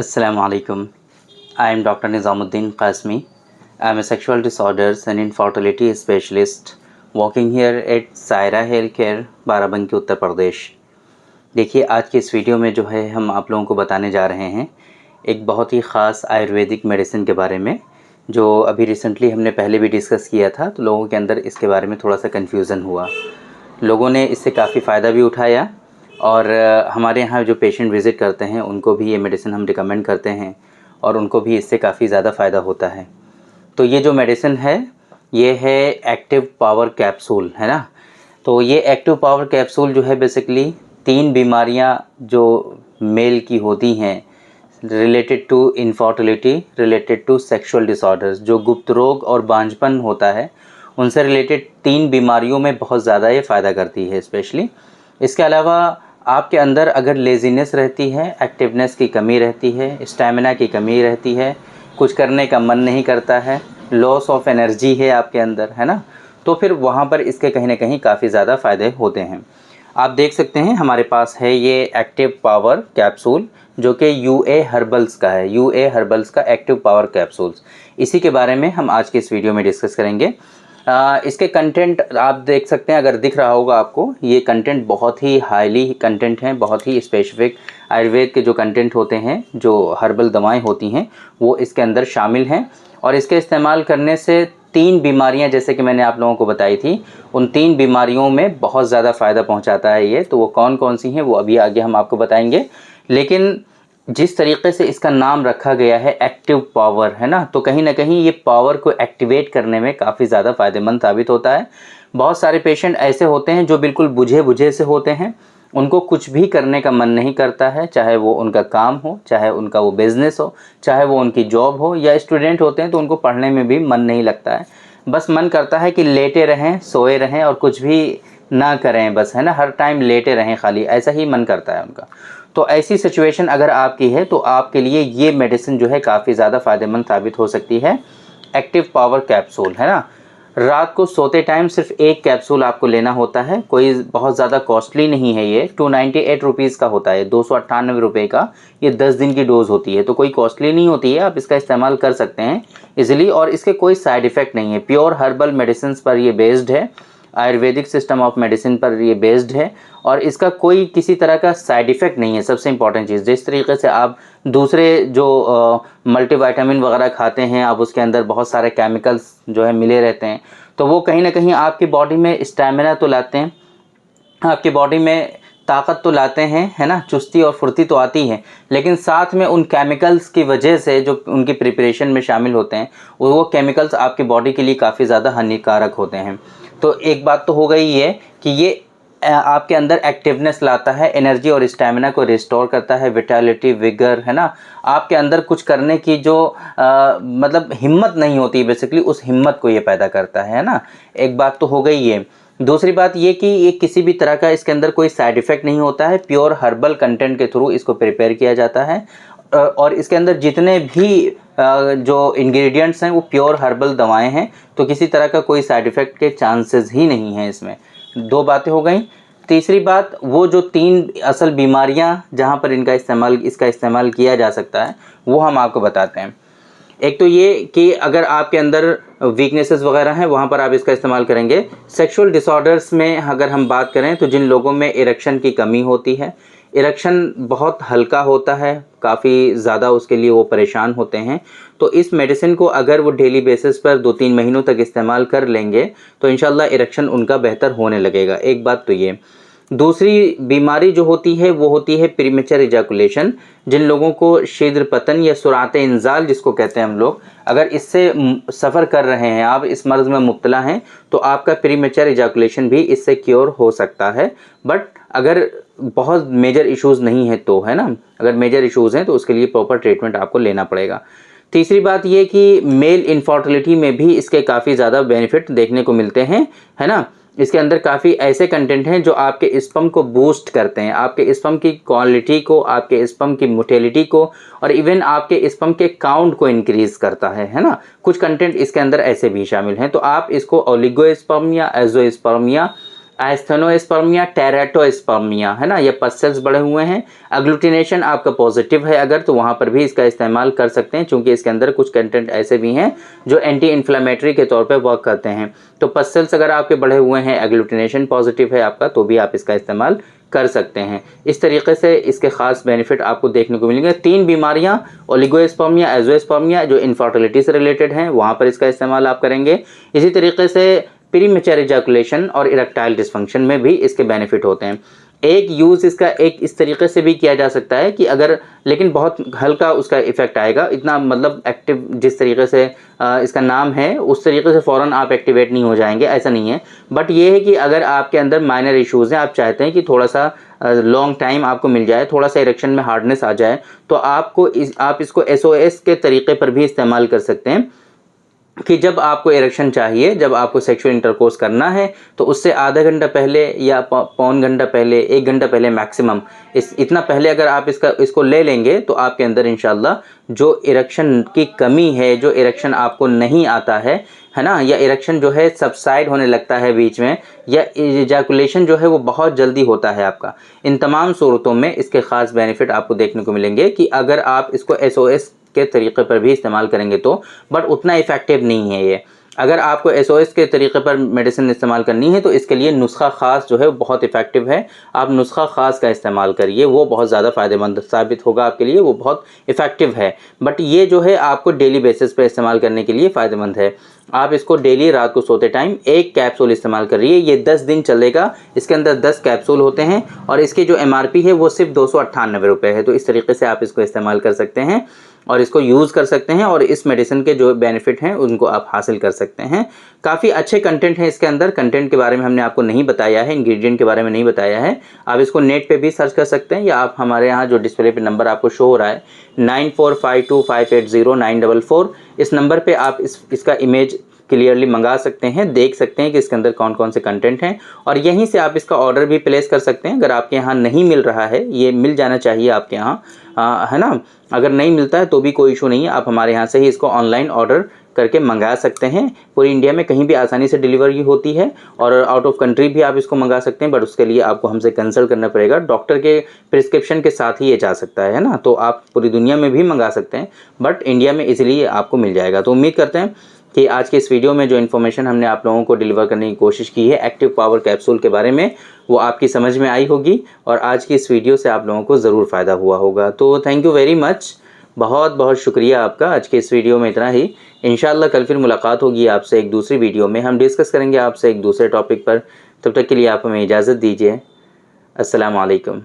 Assalamu alaikum. I am Dr. Nizamuddin Qasmi. I am a sexual disorders and infertility specialist working here at Saira Healthcare, Barabanki, Uttar Pradesh. देखिए, आज की इस video में जो है हम आप लोगों को बताने जा रहे हैं एक बहुत ही ख़ास आयुर्वेदिक मेडिसिन के बारे में, जो अभी रिसेंटली हमने पहले भी डिस्कस किया था। तो लोगों के अंदर इसके बारे में थोड़ा सा कन्फ्यूज़न हुआ, लोगों ने इससे काफ़ी फ़ायदा भी उठाया और हमारे यहाँ जो पेशेंट विज़िट करते हैं उनको भी ये मेडिसिन हम रिकमेंड करते हैं और उनको भी इससे काफ़ी ज़्यादा फ़ायदा होता है। तो ये जो मेडिसिन है ये है एक्टिव पावर कैप्सूल, है ना। तो ये एक्टिव पावर कैप्सूल जो है बेसिकली 3 बीमारियाँ जो मेल की होती हैं related to infertility, related to sexual disorders, जो गुप्त रोग और बांझपन होता है उनसे रिलेटेड 3 बीमारियों में बहुत ज़्यादा ये फ़ायदा करती है स्पेशली। इसके अलावा आपके अंदर अगर लेज़ीनेस रहती है, एक्टिवनेस की कमी रहती है, स्टैमिना की कमी रहती है, कुछ करने का मन नहीं करता है, लॉस ऑफ एनर्जी है आपके अंदर, है ना, तो फिर वहाँ पर इसके कहीं ना कहीं काफ़ी ज़्यादा फ़ायदे होते हैं। आप देख सकते हैं हमारे पास है ये एक्टिव पावर कैप्सूल, जो कि यूए हर्बल्स का है, यूए हर्बल्स का एक्टिव पावर कैप्सूल्स। इसी के बारे में हम आज के इस वीडियो में डिस्कस करेंगे। इसके कंटेंट आप देख सकते हैं, अगर दिख रहा होगा आपको, ये कंटेंट बहुत ही हाईली कंटेंट हैं, बहुत ही स्पेसिफिक आयुर्वेद के जो कंटेंट होते हैं, जो हर्बल दवाएं होती हैं, वो इसके अंदर शामिल हैं। और इसके इस्तेमाल करने से 3 बीमारियां, जैसे कि मैंने आप लोगों को बताई थी, उन 3 बीमारियों में बहुत ज़्यादा फ़ायदा पहुंचाता है ये। तो वो कौन कौन सी हैं वो अभी आगे हम आपको बताएंगे। लेकिन जिस तरीके से इसका नाम रखा गया है एक्टिव पावर, है ना, तो कहीं ना कहीं ये पावर को एक्टिवेट करने में काफ़ी ज़्यादा फ़ायदेमंद साबित होता है। बहुत सारे पेशेंट ऐसे होते हैं जो बिल्कुल बुझे बुझे से होते हैं, उनको कुछ भी करने का मन नहीं करता है, चाहे वो उनका काम हो, चाहे उनका वो बिज़नेस हो, चाहे वो उनकी जॉब हो, या स्टूडेंट होते हैं तो उनको पढ़ने में भी मन नहीं लगता है। बस मन करता है कि लेटे रहें, सोए रहें और कुछ भी ना करें, बस, है ना, हर टाइम लेटे रहें, खाली ऐसा ही मन करता है उनका। तो ऐसी सिचुएशन अगर आपकी है तो आपके लिए ये मेडिसिन जो है काफ़ी ज़्यादा फ़ायदेमंद साबित हो सकती है, एक्टिव पावर कैप्सूल, है ना। रात को सोते टाइम सिर्फ एक कैप्सूल आपको लेना होता है, कोई बहुत ज़्यादा कॉस्टली नहीं है ये, 298 रुपीज़ का होता है, 298 रुपये का ये 10 दिन की डोज़ होती है। तो कोई कॉस्टली नहीं होती है, आप इसका इस्तेमाल कर सकते हैं इजीली, और इसके कोई साइड इफ़ेक्ट नहीं है। प्योर हर्बल मेडिसिन पर ये बेस्ड है, आयुर्वेदिक सिस्टम ऑफ मेडिसिन पर ये बेस्ड है, और इसका कोई किसी तरह का साइड इफ़ेक्ट नहीं है। सबसे इम्पॉर्टेंट चीज़, जिस तरीके से आप दूसरे जो मल्टीविटामिन वगैरह खाते हैं, आप उसके अंदर बहुत सारे केमिकल्स जो है मिले रहते हैं, तो वो कहीं ना कहीं आपकी बॉडी में स्टैमिना तो लाते हैं, आपकी बॉडी में ताकत तो लाते हैं, है ना, चुस्ती और फुर्ती तो आती है, लेकिन साथ में उन केमिकल्स की वजह से जो उनकी प्रिपरेशन में शामिल होते हैं, वो केमिकल्स आपकी बॉडी के लिए काफ़ी ज़्यादा हानिकारक होते हैं। तो एक बात तो हो गई ये कि ये आपके अंदर एक्टिवनेस लाता है, एनर्जी और स्टैमिना को रिस्टोर करता है, विटालिटी, विगर, है ना, आपके अंदर कुछ करने की जो मतलब हिम्मत नहीं होती, बेसिकली उस हिम्मत को ये पैदा करता है ना। एक बात तो हो गई ये। दूसरी बात ये कि ये किसी भी तरह का इसके अंदर कोई साइड इफ़ेक्ट नहीं होता है, प्योर हर्बल कंटेंट के थ्रू इसको प्रिपेयर किया जाता है, और इसके अंदर जितने भी जो इंग्रेडिएंट्स हैं वो प्योर हर्बल दवाएं हैं, तो किसी तरह का कोई साइड इफ़ेक्ट के चांसेस ही नहीं हैं इसमें। 2 बातें हो गई। तीसरी बात, वो जो 3 असल बीमारियां जहां पर इसका इस्तेमाल किया जा सकता है वो हम आपको बताते हैं। एक तो ये कि अगर आपके अंदर वीकनेसेस वगैरह हैं वहाँ पर आप इसका इस्तेमाल करेंगे। सेक्सुअल डिसऑर्डर्स में अगर हम बात करें तो जिन लोगों में इरेक्शन की कमी होती है, इरेक्शन बहुत हल्का होता है, काफ़ी ज़्यादा उसके लिए वो परेशान होते हैं, तो इस मेडिसिन को अगर वो डेली बेसिस पर 2-3 महीनों तक इस्तेमाल कर लेंगे तो इंशाल्लाह इरेक्शन उनका बेहतर होने लगेगा। एक बात तो ये। दूसरी बीमारी जो होती है वो होती है प्रीमेचर इजैकुलेशन। जिन लोगों को शीघ्र पतन या सुरात इंजाल जिसको कहते हैं हम लोग, अगर इससे सफ़र कर रहे हैं, आप इस मर्ज़ में मुब्तला हैं, तो आपका प्रीमेचर इजैकुलेशन भी इससे क्योर हो सकता है। बट अगर बहुत मेजर इश्यूज़ नहीं है तो, है ना, अगर मेजर इश्यूज़ हैं तो उसके लिए प्रॉपर ट्रीटमेंट आपको लेना पड़ेगा। तीसरी बात ये कि मेल इनफर्टिलिटी में भी इसके काफ़ी ज़्यादा बेनिफिट देखने को मिलते हैं, है ना। इसके अंदर काफ़ी ऐसे कंटेंट हैं जो आपके स्पर्म को बूस्ट करते हैं, आपके स्पर्म की क्वालिटी को, आपके स्पर्म की मोटिलिटी को, और इवन आपके स्पर्म के काउंट को इंक्रीज़ करता है ना। कुछ कंटेंट इसके अंदर ऐसे भी शामिल हैं। तो आप इसको ओलिगोस्पर्म या एजोस्पर्म या आस्थेनोस्पर्मिया, टेरेटोस्पर्मिया, है ना, ये पस्सेल्स बढ़े हुए हैं। एग्लूटिनेशन आपका पॉजिटिव है अगर, तो वहाँ पर भी इसका इस्तेमाल कर सकते हैं, क्योंकि इसके अंदर कुछ कंटेंट ऐसे भी हैं जो एंटी इन्फ्लेमेटरी के तौर पे वर्क करते हैं। तो पस्सेल्स अगर आपके बढ़े हुए हैं, एग्लूटिनेशन पॉजिटिव है आपका, तो भी आप इसका इस्तेमाल कर सकते हैं। इस तरीके से इसके खास बेनिफिट आपको देखने को मिलेंगे। 3 बीमारियां, ओलिगोस्पर्मिया, एजोस्पर्मिया, जो इनफर्टिलिटी से रिलेटेड हैं, वहाँ पर इसका इस्तेमाल आप करेंगे। इसी तरीके से प्रीमेच्योर इजैकुलेशन और इरेक्टाइल डिस्फंक्शन में भी इसके बेनिफिट होते हैं। एक यूज़ इसका एक इस तरीके से भी किया जा सकता है कि अगर, लेकिन बहुत हल्का उसका इफेक्ट आएगा, इतना मतलब एक्टिव जिस तरीके से इसका नाम है उस तरीके से फ़ौरन आप एक्टिवेट नहीं हो जाएंगे, ऐसा नहीं है। बट ये है कि अगर आपके अंदर माइनर इश्यूज़ हैं, आप चाहते हैं कि थोड़ा सा लॉन्ग टाइम आपको मिल जाए, थोड़ा सा इरेक्शन में हार्डनेस आ जाए, तो आप इसको SOS के तरीके पर भी इस्तेमाल कर सकते हैं कि जब आपको इरेक्शन चाहिए, जब आपको सेक्सुअल इंटरकोर्स करना है, तो उससे आधा घंटा पहले या पौन घंटा पहले, 1 घंटा पहले मैक्सिमम, इतना पहले अगर आप इसको ले लेंगे, तो आपके अंदर इंशाल्लाह जो इरेक्शन की कमी है, जो इरेक्शन आपको नहीं आता है ना, या इरेक्शन जो है सबसाइड होने लगता है बीच में, या इजैकुलेशन जो है वो बहुत जल्दी होता है आपका, इन तमाम सूरतों में इसके ख़ास बेनिफिट आपको देखने को मिलेंगे कि अगर आप इसको SOS के तरीके पर भी इस्तेमाल करेंगे तो, बट उतना इफ़ेक्टिव नहीं है ये। अगर आपको SOS के तरीके पर मेडिसिन इस्तेमाल करनी है, तो इसके लिए नुस्खा ख़ास जो है वो बहुत इफ़ेक्टिव है। आप नुस्खा ख़ास का इस्तेमाल करिए, वो बहुत ज़्यादा फ़ायदेमंद साबित होगा आपके लिए, वो बहुत इफ़ेक्टिव है। बट ये जो है आपको डेली बेसिस पे इस्तेमाल करने के लिए फ़ायदेमंद है। आप इसको डेली रात को सोते टाइम 1 कैप्सूल इस्तेमाल करिए। ये 10 दिन चलेगा। इसके अंदर 10 कैप्सूल होते हैं और इसकी जो MRP है वो सिर्फ 298 रुपये है। तो इस तरीके से आप इसको इस्तेमाल कर सकते हैं और इसको यूज़ कर सकते हैं, और इस मेडिसिन के जो बेनिफिट हैं उनको आप हासिल कर सकते हैं। काफ़ी अच्छे कंटेंट हैं इसके अंदर। कंटेंट के बारे में हमने आपको नहीं बताया है, इंग्रेडिएंट के बारे में नहीं बताया है। आप इसको नेट पे भी सर्च कर सकते हैं, या आप हमारे यहाँ जो डिस्प्ले पे नंबर आपको शो हो रहा है 9452580944, इस नंबर पे आप इसका इमेज क्लियरली मंगा सकते हैं, देख सकते हैं कि इसके अंदर कौन कौन से कंटेंट हैं, और यहीं से आप इसका ऑर्डर भी प्लेस कर सकते हैं। अगर आपके यहाँ नहीं मिल रहा है, ये मिल जाना चाहिए आपके यहाँ, है ना, अगर नहीं मिलता है तो भी कोई इशू नहीं है, आप हमारे यहाँ से ही इसको ऑनलाइन ऑर्डर करके मंगा सकते हैं। पूरी इंडिया में कहीं भी आसानी से डिलीवरी होती है, और आउट ऑफ कंट्री भी आप इसको मंगा सकते हैं, बट उसके लिए आपको हमसे कंसल्ट करना पड़ेगा। डॉक्टर के प्रिस्क्रिप्शन के साथ ही ये जा सकता है ना, तो आप पूरी दुनिया में भी मंगा सकते हैं, बट इंडिया में इजीली आपको मिल जाएगा। तो उम्मीद करते हैं कि आज के इस वीडियो में जो इन्फॉर्मेशन हमने आप लोगों को डिलीवर करने की कोशिश की है एक्टिव पावर कैप्सूल के बारे में, वो आपकी समझ में आई होगी, और आज की इस वीडियो से आप लोगों को ज़रूर फ़ायदा हुआ होगा। तो थैंक यू वेरी मच, बहुत बहुत शुक्रिया आपका। आज के इस वीडियो में इतना ही। इंशाल्लाह कल फिर मुलाकात होगी आपसे एक दूसरी वीडियो में, हम डिस्कस करेंगे आपसे एक दूसरे टॉपिक पर। तब तक के लिए आप हमें इजाज़त दीजिए। अस्सलाम वालेकुम।